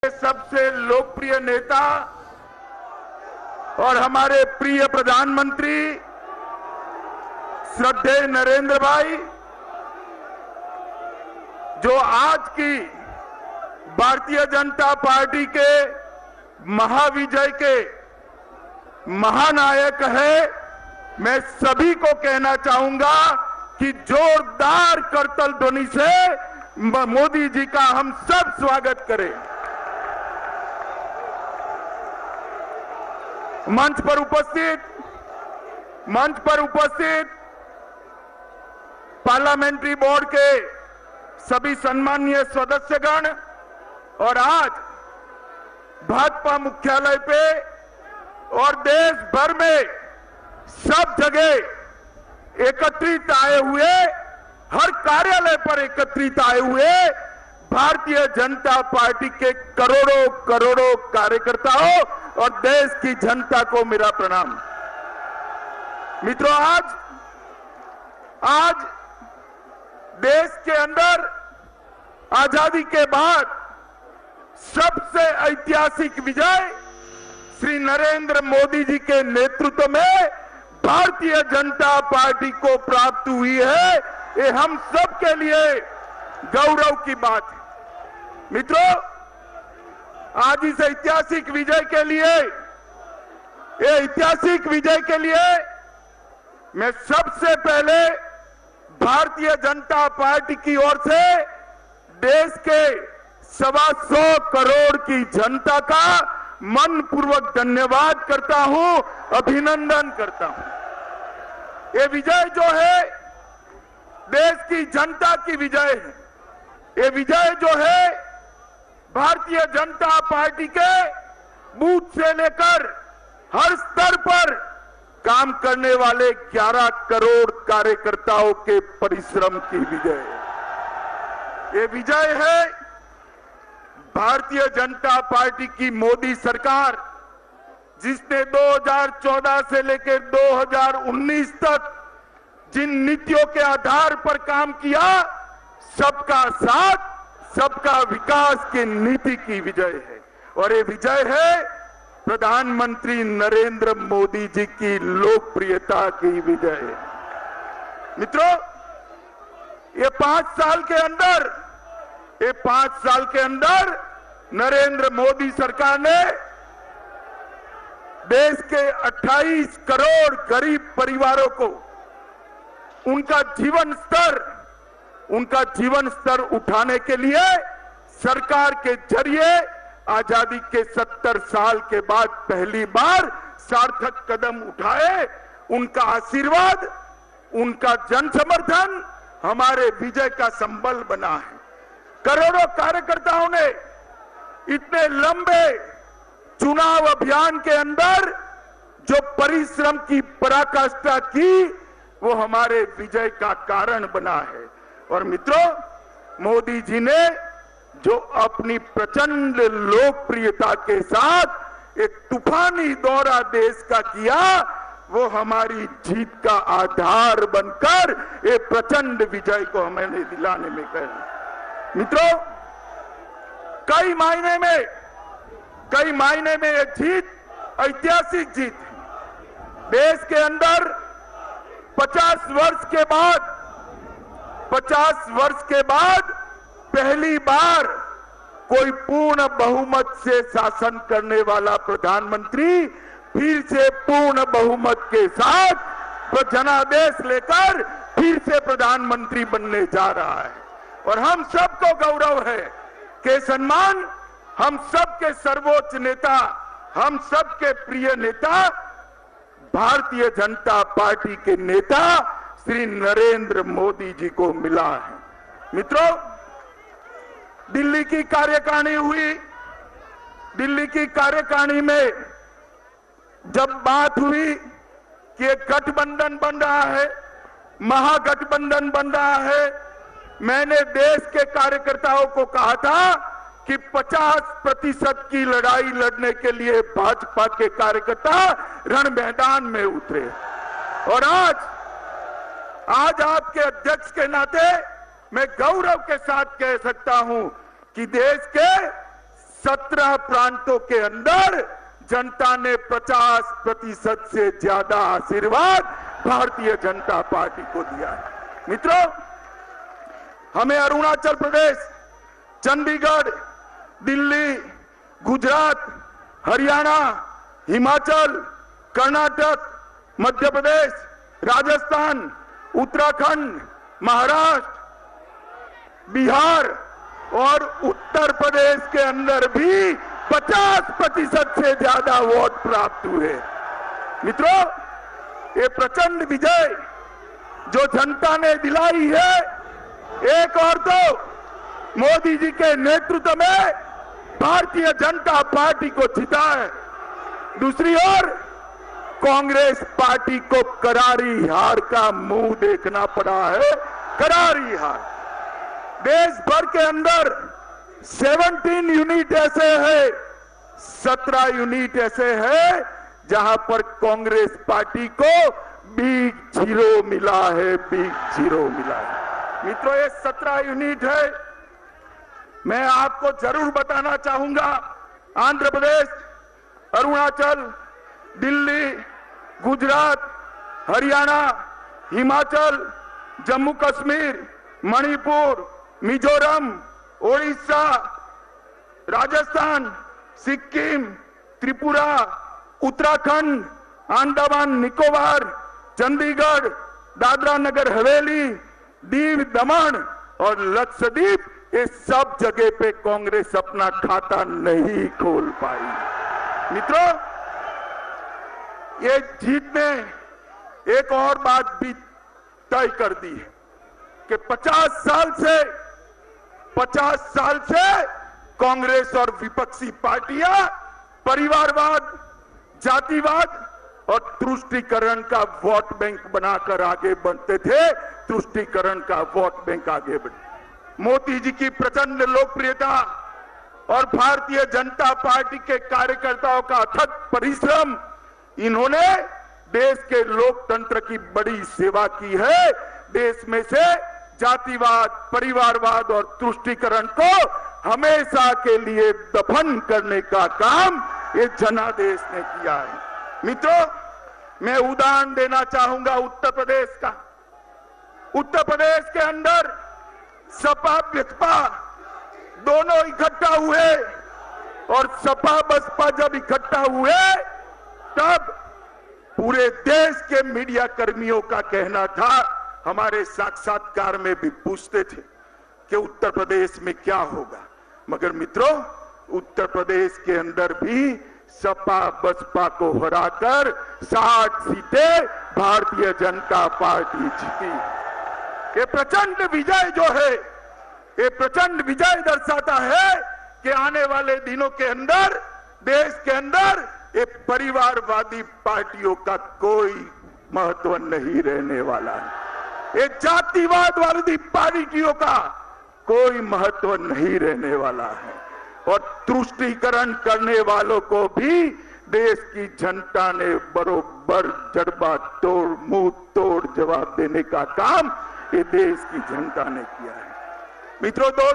सबसे लोकप्रिय नेता और हमारे प्रिय प्रधानमंत्री श्रद्धेय नरेंद्र भाई, जो आज की भारतीय जनता पार्टी के महाविजय के महानायक है, मैं सभी को कहना चाहूंगा कि जोरदार करतल ध्वनि से मोदी जी का हम सब स्वागत करें। मंच पर उपस्थित पार्लियामेंट्री बोर्ड के सभी सम्माननीय सदस्यगण और आज भाजपा मुख्यालय पे और देश भर में सब जगह एकत्रित आए हुए, हर कार्यालय पर एकत्रित आए हुए भारतीय जनता पार्टी के करोड़ों करोड़ों कार्यकर्ताओं और देश की जनता को मेरा प्रणाम। मित्रों, आज देश के अंदर आजादी के बाद सबसे ऐतिहासिक विजय श्री नरेंद्र मोदी जी के नेतृत्व में भारतीय जनता पार्टी को प्राप्त हुई है। ये हम सब के लिए गौरव की बात है। मित्रों, आज इस ऐतिहासिक विजय के लिए मैं सबसे पहले भारतीय जनता पार्टी की ओर से देश के 125 करोड़ की जनता का मनपूर्वक धन्यवाद करता हूं, अभिनंदन करता हूं। ये विजय जो है देश की जनता की विजय है। ये विजय जो है भारतीय जनता पार्टी के बूथ से लेकर हर स्तर पर काम करने वाले 11 करोड़ कार्यकर्ताओं के परिश्रम की विजय है। ये विजय है भारतीय जनता पार्टी की मोदी सरकार, जिसने 2014 से लेकर 2019 तक जिन नीतियों के आधार पर काम किया, सबका साथ सबका विकास की नीति की विजय है। और ये विजय है प्रधानमंत्री नरेंद्र मोदी जी की लोकप्रियता की विजय है। मित्रों, ये 5 साल के अंदर नरेंद्र मोदी सरकार ने देश के 28 करोड़ गरीब परिवारों को उनका जीवन स्तर उठाने के लिए सरकार के जरिए आजादी के 70 साल के बाद पहली बार सार्थक कदम उठाए। उनका आशीर्वाद, उनका जन समर्थन हमारे विजय का संबल बना है। करोड़ों कार्यकर्ताओं ने इतने लंबे चुनाव अभियान के अंदर जो परिश्रम की पराकाष्ठा की, वो हमारे विजय का कारण बना है। और मित्रों, मोदी जी ने जो अपनी प्रचंड लोकप्रियता के साथ एक तूफानी दौरा देश का किया, वो हमारी जीत का आधार बनकर ये प्रचंड विजय को हमें दिलाने में गए। मित्रों, कई मायने में ये जीत ऐतिहासिक जीत है। देश के अंदर 50 वर्ष के बाद पहली बार कोई पूर्ण बहुमत से शासन करने वाला प्रधानमंत्री फिर से पूर्ण बहुमत के साथ जनादेश लेकर फिर से प्रधानमंत्री बनने जा रहा है। और हम सबको गौरव है कि सम्मान हम सबके सर्वोच्च नेता, हम सबके प्रिय नेता, भारतीय जनता पार्टी के नेता श्री नरेंद्र मोदी जी को मिला है। मित्रों, दिल्ली की कार्यकारिणी में जब बात हुई कि एक गठबंधन बन रहा है, महागठबंधन बन रहा है, मैंने देश के कार्यकर्ताओं को कहा था कि 50% की लड़ाई लड़ने के लिए भाजपा के कार्यकर्ता रण मैदान में उतरे। और आज आपके अध्यक्ष के नाते मैं गौरव के साथ कह सकता हूं कि देश के 17 प्रांतों के अंदर जनता ने 50% से ज्यादा आशीर्वाद भारतीय जनता पार्टी को दिया है। मित्रों, हमें अरुणाचल प्रदेश, चंडीगढ़, दिल्ली, गुजरात, हरियाणा, हिमाचल, कर्नाटक, मध्य प्रदेश, राजस्थान, उत्तराखंड, महाराष्ट्र, बिहार और उत्तर प्रदेश के अंदर भी 50% से ज्यादा वोट प्राप्त हुए। मित्रों, ये प्रचंड विजय जो जनता ने दिलाई है, एक और तो मोदी जी के नेतृत्व में भारतीय जनता पार्टी को जीता है, दूसरी ओर कांग्रेस पार्टी को करारी हार का मुंह देखना पड़ा है। करारी हार। देश भर के अंदर 17 यूनिट ऐसे हैं, 17 यूनिट ऐसे हैं जहां पर कांग्रेस पार्टी को बिग जीरो मिला है, बिग जीरो मिला है। मित्रों, ये 17 यूनिट है। मैं आपको जरूर बताना चाहूंगा, आंध्र प्रदेश, अरुणाचल, दिल्ली, गुजरात, हरियाणा, हिमाचल, जम्मू कश्मीर, मणिपुर, मिजोरम, ओडिशा, राजस्थान, सिक्किम, त्रिपुरा, उत्तराखंड, अंडमान निकोबार, चंडीगढ़, दादरा नगर हवेली, दीव दमन और लक्षद्वीप, ये सब जगह पे कांग्रेस अपना खाता नहीं खोल पाई। मित्रों, ये जीत ने एक और बात भी तय कर दी है कि 50 साल से कांग्रेस और विपक्षी पार्टियां परिवारवाद, जातिवाद और तुष्टीकरण का वोट बैंक बनाकर आगे बढ़ते थे। तुष्टीकरण का वोट बैंक आगे बढ़े। मोदी जी की प्रचंड लोकप्रियता और भारतीय जनता पार्टी के कार्यकर्ताओं का अथक परिश्रम, इन्होंने देश के लोकतंत्र की बड़ी सेवा की है। देश में से जातिवाद, परिवारवाद और तुष्टीकरण को हमेशा के लिए दफन करने का काम ये जनादेश ने किया है। मित्रों, मैं उदाहरण देना चाहूंगा उत्तर प्रदेश का। उत्तर प्रदेश के अंदर सपा बसपा दोनों इकट्ठा हुए और सपा बसपा जब इकट्ठा हुए तब पूरे देश के मीडिया कर्मियों का कहना था, हमारे साक्षात्कार में भी पूछते थे कि उत्तर प्रदेश में क्या होगा। मगर मित्रों, उत्तर प्रदेश के अंदर भी सपा बसपा को हराकर 60 सीटें भारतीय जनता पार्टी जीती। ये प्रचंड विजय जो है, ये प्रचंड विजय दर्शाता है कि आने वाले दिनों के अंदर देश के अंदर ये परिवारवादी पार्टियों का कोई महत्व नहीं रहने वाला है। ये जातिवाद वाली पार्टियों का कोई महत्व नहीं रहने वाला है। और तुष्टीकरण करने वालों को भी देश की जनता ने बरोबर जड़बा तोड़, मुंह तोड़ जवाब देने का काम ये देश की जनता ने किया है। मित्रों, 2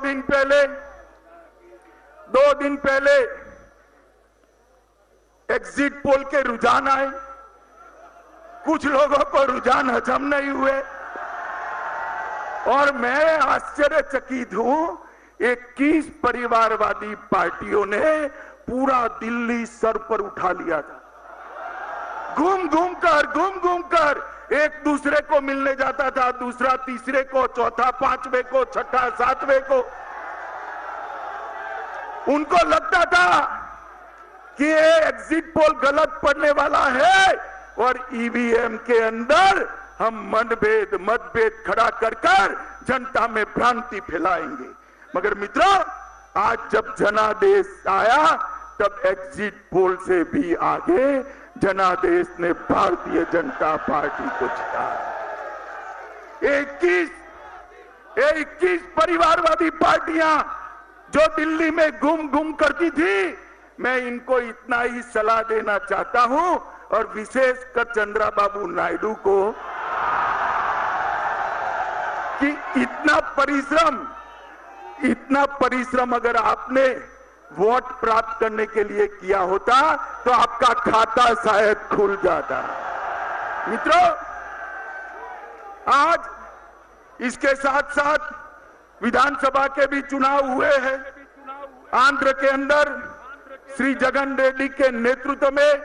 दिन पहले एग्जिट पोल के रुझान आए। कुछ लोगों को रुझान हजम नहीं हुए और मैं आश्चर्यचकित हूं, 21 परिवारवादी पार्टियों ने पूरा दिल्ली सर पर उठा लिया था। घूम घूम कर एक दूसरे को मिलने जाता था, दूसरा तीसरे को, चौथा पांचवें को, छठा सातवें को। उनको लगता था कि ये एग्जिट पोल गलत पड़ने वाला है और ईवीएम के अंदर हम मतभेद खड़ा कर जनता में भ्रांति फैलाएंगे। मगर मित्रों, आज जब जनादेश आया तब एग्जिट पोल से भी आगे जनादेश ने भारतीय जनता पार्टी को जिताया। 21 परिवारवादी पार्टियां जो दिल्ली में घूम करती थी, मैं इनको इतना ही सलाह देना चाहता हूं और विशेषकर चंद्रबाबू नायडू को कि इतना परिश्रम अगर आपने वोट प्राप्त करने के लिए किया होता तो आपका खाता शायद खुल जाता। मित्रों, आज इसके साथ साथ विधानसभा के भी चुनाव हुए हैं। आंध्र के अंदर श्री जगन रेड्डी के नेतृत्व में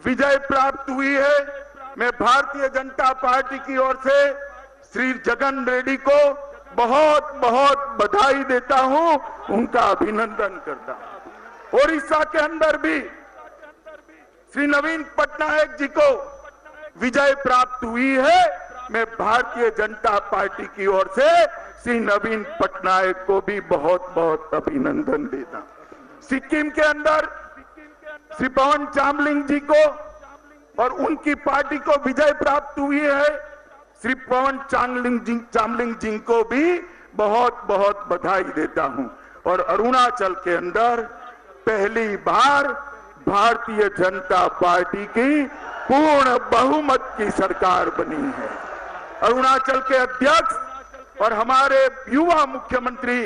विजय प्राप्त हुई है। मैं भारतीय जनता पार्टी की ओर से श्री जगन रेड्डी को बहुत बहुत बधाई देता हूं, उनका अभिनंदन करता हूं। ओडिशा के अंदर भी श्री नवीन पटनायक जी को विजय प्राप्त हुई है। मैं भारतीय जनता पार्टी की ओर से श्री नवीन पटनायक को भी बहुत बहुत अभिनंदन देता हूं। सिक्किम के अंदर श्री पवन चामलिंग जी को और उनकी पार्टी को विजय प्राप्त हुई है। श्री पवन चामलिंग जी को भी बहुत बहुत बधाई देता हूं। और अरुणाचल के अंदर पहली बार भारतीय जनता पार्टी की पूर्ण बहुमत की सरकार बनी है। अरुणाचल के अध्यक्ष और हमारे युवा मुख्यमंत्री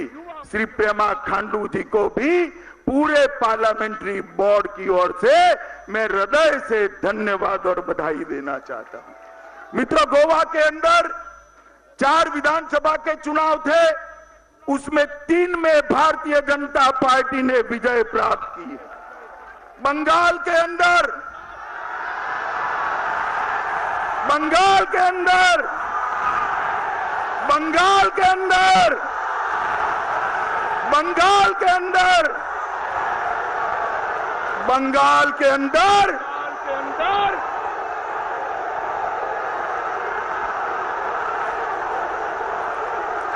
श्री पेमा खांडू जी को भी पूरे पार्लियामेंट्री बोर्ड की ओर से मैं हृदय से धन्यवाद और बधाई देना चाहता हूं। मित्रों, गोवा के अंदर 4 विधानसभा के चुनाव थे, उसमें 3 में भारतीय जनता पार्टी ने विजय प्राप्त की है। बंगाल के अंदर बंगाल के अंदर बंगाल के अंदर बंगाल के अंदर बंगाल के अंदर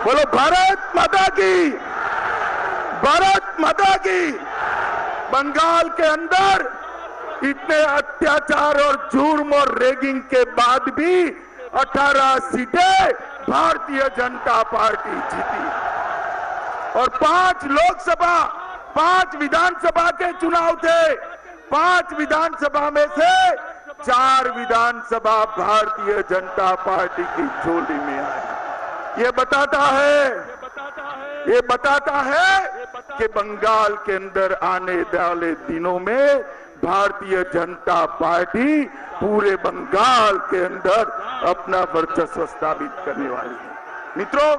बोलो भारत माता की, भारत माता की। बंगाल के अंदर इतने अत्याचार और जुर्म और रेगिंग के बाद भी 18 सीटें भारतीय जनता पार्टी जीती और 5 लोकसभा 5 विधानसभा के चुनाव थे। 5 विधानसभा में से 4 विधानसभा भारतीय जनता पार्टी की झोली में आई। ये बताता है कि बंगाल के अंदर आने वाले दिनों में भारतीय जनता पार्टी पूरे बंगाल के अंदर अपना वर्चस्व स्थापित करने वाली है। मित्रों,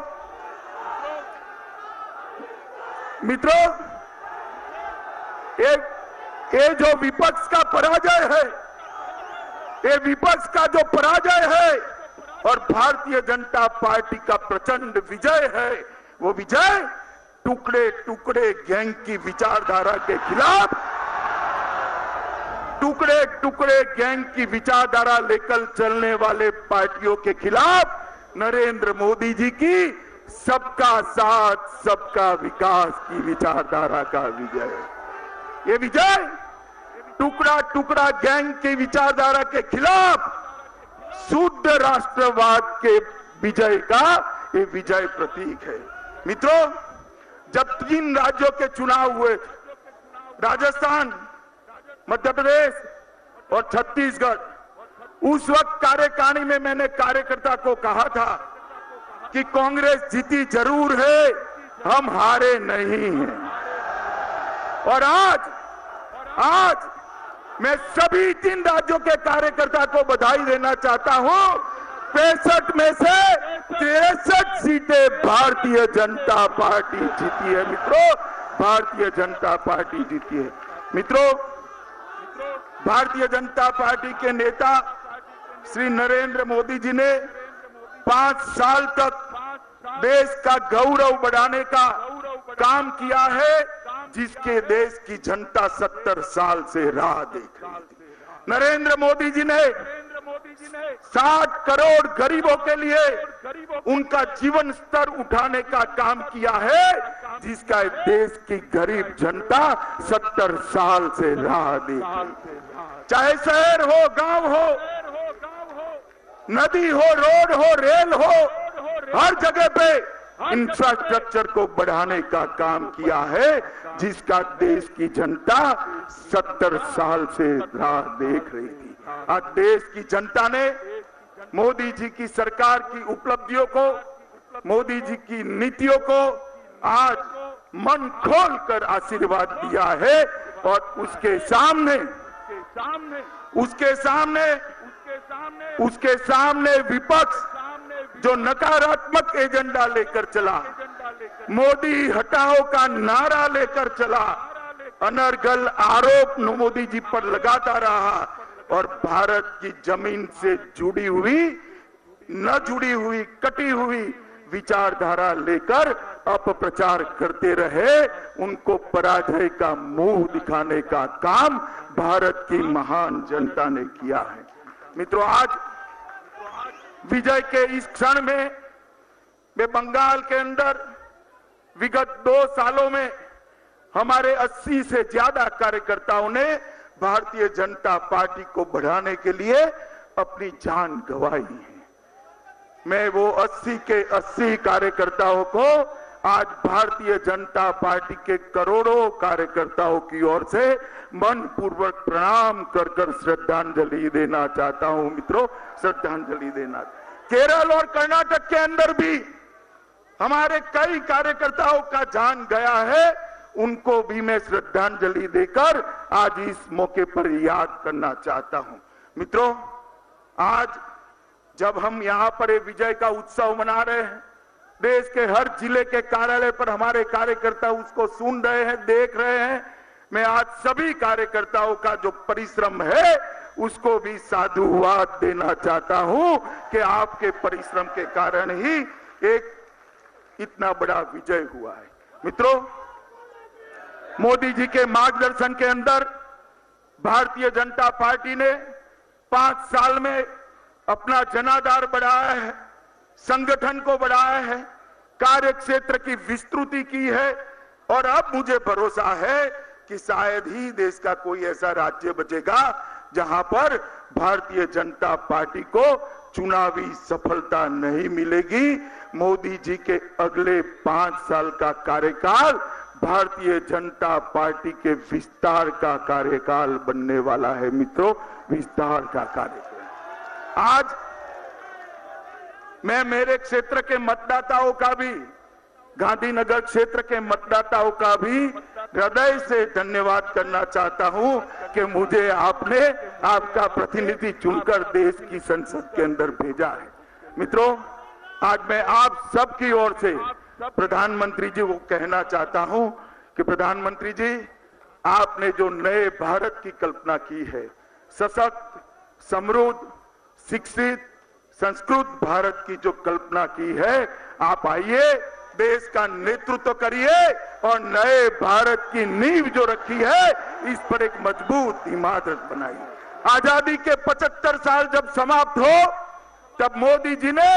ये जो विपक्ष का पराजय है, ये विपक्ष का जो पराजय है और भारतीय जनता पार्टी का प्रचंड विजय है, वो विजय टुकड़े टुकड़े गैंग की विचारधारा के खिलाफ, टुकड़े टुकड़े गैंग की विचारधारा लेकर चलने वाले पार्टियों के खिलाफ नरेंद्र मोदी जी की सबका साथ सबका विकास की विचारधारा का विजय है। ये विजय टुकड़ा टुकड़ा गैंग की विचारधारा के खिलाफ शुद्ध राष्ट्रवाद के विजय का ये विजय प्रतीक है। मित्रों, जब 3 राज्यों के चुनाव हुए, राजस्थान, मध्य प्रदेश और छत्तीसगढ़, उस वक्त कार्यकारिणी में मैंने कार्यकर्ता को कहा था कि कांग्रेस जीती जरूर है, हम हारे नहीं हैं। और आज मैं सभी 3 राज्यों के कार्यकर्ता को बधाई देना चाहता हूं। 65 में से 63 सीटें भारतीय जनता पार्टी जीती है। मित्रों, भारतीय जनता पार्टी जीती है। मित्रों, भारतीय जनता पार्टी के नेता श्री नरेंद्र मोदी जी ने 5 साल तक देश का गौरव बढ़ाने का काम किया है, जिसके देश की जनता 70 साल से राह देख रही थी। नरेंद्र मोदी जी ने 60 करोड़ गरीबों के लिए उनका जीवन स्तर उठाने का काम किया है, जिसका देश की गरीब जनता 70 साल से राह देख रही थी। चाहे शहर हो, गांव हो, नदी हो, रोड हो, रेल हो, हर जगह पे इंफ्रास्ट्रक्चर को बढ़ाने का काम किया है, जिसका देश की जनता 70 साल से राह देख रही थी। आज देश की जनता ने मोदी जी की सरकार की उपलब्धियों को, मोदी जी की नीतियों को आज मन खोलकर आशीर्वाद दिया है और उसके सामने विपक्ष जो नकारात्मक एजेंडा लेकर चला, मोदी हटाओ का नारा लेकर चला, अनर्गल आरोप मोदी जी पर लगाता रहा और भारत की जमीन से जुड़ी हुई, न जुड़ी हुई, कटी हुई विचारधारा लेकर अपप्रचार करते रहे, उनको पराजय का मुंह दिखाने का काम भारत की महान जनता ने किया है। मित्रों, आज विजय के इस क्षण में मैं बंगाल के अंदर विगत 2 सालों में हमारे 80 से ज्यादा कार्यकर्ताओं ने भारतीय जनता पार्टी को बढ़ाने के लिए अपनी जान गंवाई है। मैं वो 80 के 80 कार्यकर्ताओं को आज भारतीय जनता पार्टी के करोड़ों कार्यकर्ताओं की ओर से मनपूर्वक प्रणाम कर कर श्रद्धांजलि देना चाहता हूं। मित्रों, श्रद्धांजलि देना। केरल और कर्नाटक के अंदर भी हमारे कई कार्यकर्ताओं का जान गया है, उनको भी मैं श्रद्धांजलि देकर आज इस मौके पर याद करना चाहता हूं। मित्रों, आज जब हम यहां पर एक विजय का उत्सव मना रहे हैं, देश के हर जिले के कार्यालय पर हमारे कार्यकर्ता उसको सुन रहे हैं, देख रहे हैं, मैं आज सभी कार्यकर्ताओं का जो परिश्रम है उसको भी साधुवाद देना चाहता हूं कि आपके परिश्रम के कारण ही एक इतना बड़ा विजय हुआ है। मित्रों, मोदी जी के मार्गदर्शन के अंदर भारतीय जनता पार्टी ने 5 साल में अपना जनाधार बढ़ाया है, संगठन को बढ़ाया है, कार्य क्षेत्र की विस्तृति की है और अब मुझे भरोसा है कि शायद ही देश का कोई ऐसा राज्य बचेगा जहां पर भारतीय जनता पार्टी को चुनावी सफलता नहीं मिलेगी। मोदी जी के अगले 5 साल का कार्यकाल भारतीय जनता पार्टी के विस्तार का कार्यकाल बनने वाला है। मित्रों, विस्तार का कार्यकाल। आज मैं मेरे क्षेत्र के मतदाताओं का भी, गांधीनगर क्षेत्र के मतदाताओं का भी हृदय से धन्यवाद करना चाहता हूं कि मुझे आपने आपका प्रतिनिधि चुनकर देश की संसद के अंदर भेजा है। मित्रों, आज मैं आप सबकी ओर से प्रधानमंत्री जी को कहना चाहता हूं कि प्रधानमंत्री जी, आपने जो नए भारत की कल्पना की है, सशक्त, समृद्ध, शिक्षित, संस्कृत भारत की जो कल्पना की है, आप आइए, देश का नेतृत्व करिए और नए भारत की नींव जो रखी है इस पर एक मजबूत इमारत बनाइए। आजादी के 75 साल जब समाप्त हो तब मोदी जी ने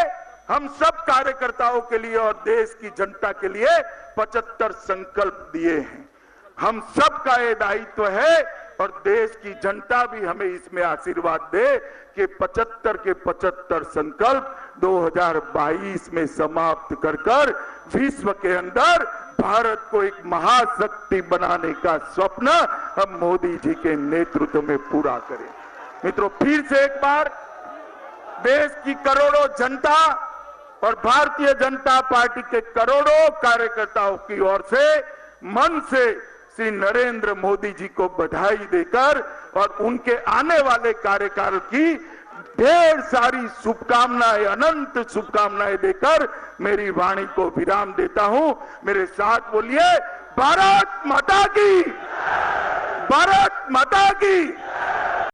हम सब कार्यकर्ताओं के लिए और देश की जनता के लिए 75 संकल्प दिए हैं। हम सब का ये दायित्व है और देश की जनता भी हमें इसमें आशीर्वाद दे कि 75 के 75 संकल्प 2022 में समाप्त कर कर विश्व के अंदर भारत को एक महाशक्ति बनाने का स्वप्न हम मोदी जी के नेतृत्व में पूरा करें। मित्रों, फिर से एक बार देश की करोड़ों जनता और भारतीय जनता पार्टी के करोड़ों कार्यकर्ताओं की ओर से मन से श्री नरेंद्र मोदी जी को बधाई देकर और उनके आने वाले कार्यकाल की ढेर सारी शुभकामनाएं, अनंत शुभकामनाएं देकर मेरी वाणी को विराम देता हूं। मेरे साथ बोलिए, भारत माता की, भारत माता की।